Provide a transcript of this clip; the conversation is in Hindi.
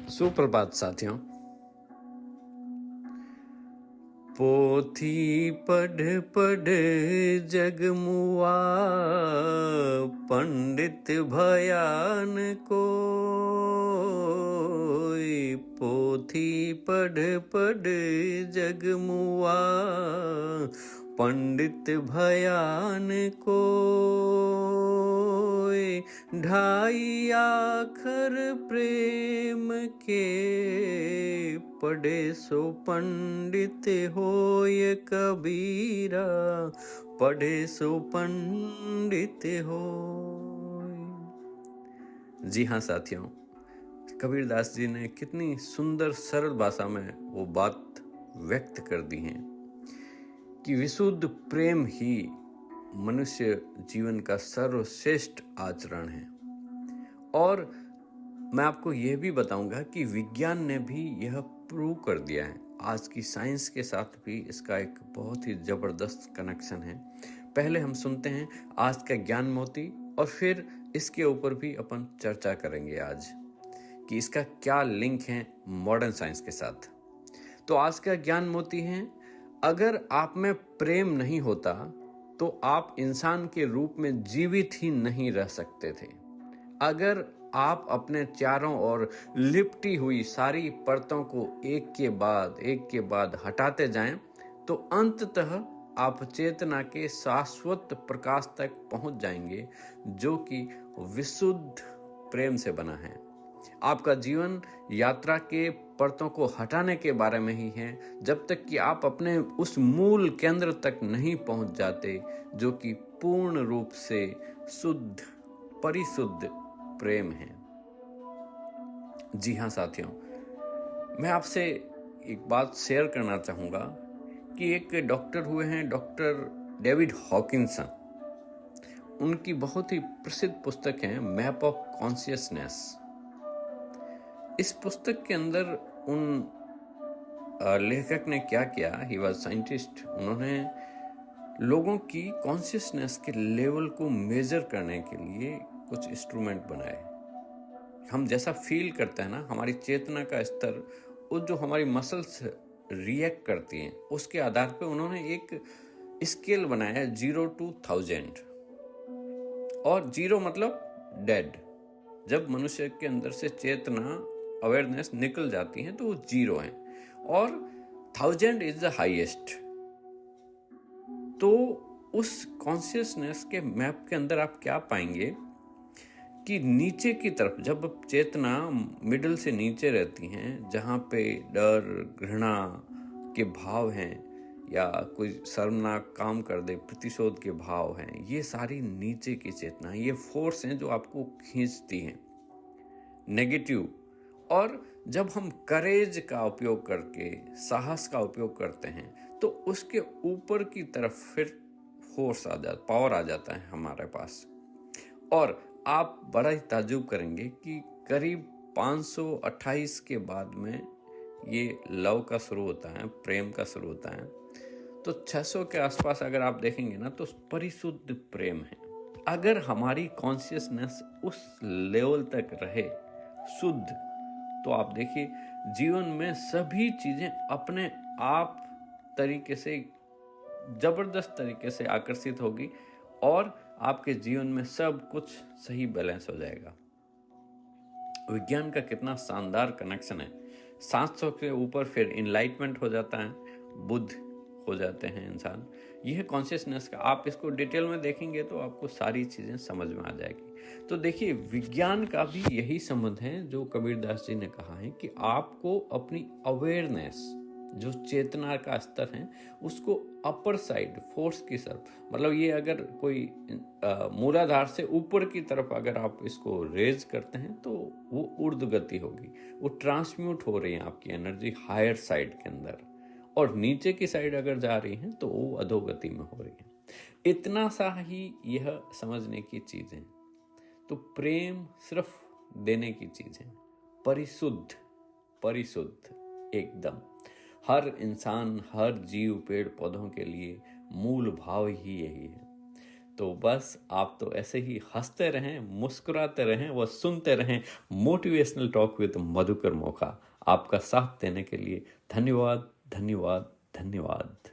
सुप्रभात साथियों। पोथी पढ़ पढ़ जगमुआ, पंडित भयान कोई। पोथी पढ़ पढ़ जगमुआ, पंडित भयान कोई। ढाई आखर प्रेम के, पढ़े सो पंडित होय कबीरा, पढ़े सो पंडित होय। जी हाँ साथियों, कबीरदास जी ने कितनी सुंदर सरल भाषा में वो बात व्यक्त कर दी है कि विशुद्ध प्रेम ही मनुष्य जीवन का सर्वश्रेष्ठ आचरण है। और मैं आपको यह भी बताऊंगा कि विज्ञान ने भी यह प्रूव कर दिया है। आज की साइंस के साथ भी इसका एक बहुत ही जबरदस्त कनेक्शन है। पहले हम सुनते हैं आज का ज्ञान मोती, और फिर इसके ऊपर भी अपन चर्चा करेंगे आज कि इसका क्या लिंक है मॉडर्न साइंस के साथ। तो आज का ज्ञान मोती है, अगर आप में प्रेम नहीं होता तो आप इंसान के रूप में जीवित ही नहीं रह सकते थे। अगर आप अपने चारों ओर लिपटी हुई सारी परतों को एक के बाद हटाते जाएं, तो अंततः आप चेतना के शाश्वत प्रकाश तक पहुंच जाएंगे, जो कि विशुद्ध प्रेम से बना है। आपका जीवन यात्रा के परतों को हटाने के बारे में ही है, जब तक कि आप अपने उस मूल केंद्र तक नहीं पहुंच जाते, जो कि पूर्ण रूप से शुद्ध परिशुद्ध प्रेम है। जी हाँ साथियों, मैं आपसे एक बात शेयर करना चाहूंगा कि एक डॉक्टर हुए हैं, डॉक्टर डेविड हॉकिंसन। उनकी बहुत ही प्रसिद्ध पुस्तक है मैप ऑफ कॉन्शियसनेस। इस पुस्तक के अंदर उन लेखक ने क्या किया, ही वॉज साइंटिस्ट। उन्होंने लोगों की कॉन्शियसनेस के लेवल को मेजर करने के लिए कुछ इंस्ट्रूमेंट बनाए। हम जैसा फील करते हैं ना, हमारी चेतना का स्तर, वो जो हमारी मसल्स रिएक्ट करती हैं, उसके आधार पे उन्होंने एक स्केल बनाया 0 to 1000। और 0 मतलब डेड। जब मनुष्य के अंदर से चेतना अवेयरनेस निकल जाती है तो वो 0 है, और 1000 इज द हाईएस्ट। तो उस कॉन्शियसनेस के मैप के अंदर आप क्या पाएंगे कि नीचे की तरफ जब चेतना मिडल से नीचे रहती हैं, जहां पे डर घृणा के भाव हैं, या कोई शर्मनाक काम कर दे प्रतिशोध के भाव हैं, ये सारी नीचे की चेतना, ये फोर्स हैं जो आपको खींचती हैं नेगेटिव। और जब हम करेज का उपयोग करके, साहस का उपयोग करते हैं, तो उसके ऊपर की तरफ फिर फोर्स आ जाता, पावर आ जाता है हमारे पास। और आप बड़ा ही ताज्जुब करेंगे कि करीब 528 के बाद में ये लव का शुरू होता है, प्रेम का शुरू होता है। तो 600 के आसपास अगर आप देखेंगे ना, तो परिशुद्ध प्रेम है। अगर हमारी कॉन्शियसनेस उस लेवल तक रहे शुद्ध, तो आप देखिए जीवन में सभी चीजें अपने आप तरीके से, जबरदस्त तरीके से आकर्षित होगी, और आपके जीवन में सब कुछ सही बैलेंस हो जाएगा। विज्ञान का कितना शानदार कनेक्शन है। 700 के ऊपर फिर इनलाइटमेंट हो जाता है, बुद्ध हो जाते हैं इंसान। यह कॉन्शियसनेस का, आप इसको डिटेल में देखेंगे तो आपको सारी चीजें समझ में आ जाएगी। तो देखिए, विज्ञान का भी यही संबंध है जो कबीरदास जी ने कहा है कि आपको अपनी अवेयरनेस, जो चेतना का स्तर है, उसको अपर साइड फोर्स की तरफ, मतलब ये अगर कोई मूलाधार से ऊपर की तरफ अगर आप इसको रेज करते हैं तो वो ऊर्ध्व गति होगी, वो ट्रांसम्यूट हो रही है आपकी एनर्जी हायर साइड के अंदर, और नीचे की साइड अगर जा रही है तो वो अधोगति में हो रही है। इतना सा ही यह समझने की चीज है। तो प्रेम सिर्फ देने की चीज है, परिशुद्ध परिशुद्ध एकदम। हर इंसान, हर जीव, पेड़ पौधों के लिए मूल भाव ही यही है। तो बस आप तो ऐसे ही हंसते रहें, मुस्कुराते रहें व सुनते रहें motivational talk with Madhukar Mokha. आपका साथ देने के लिए धन्यवाद, धन्यवाद, धन्यवाद।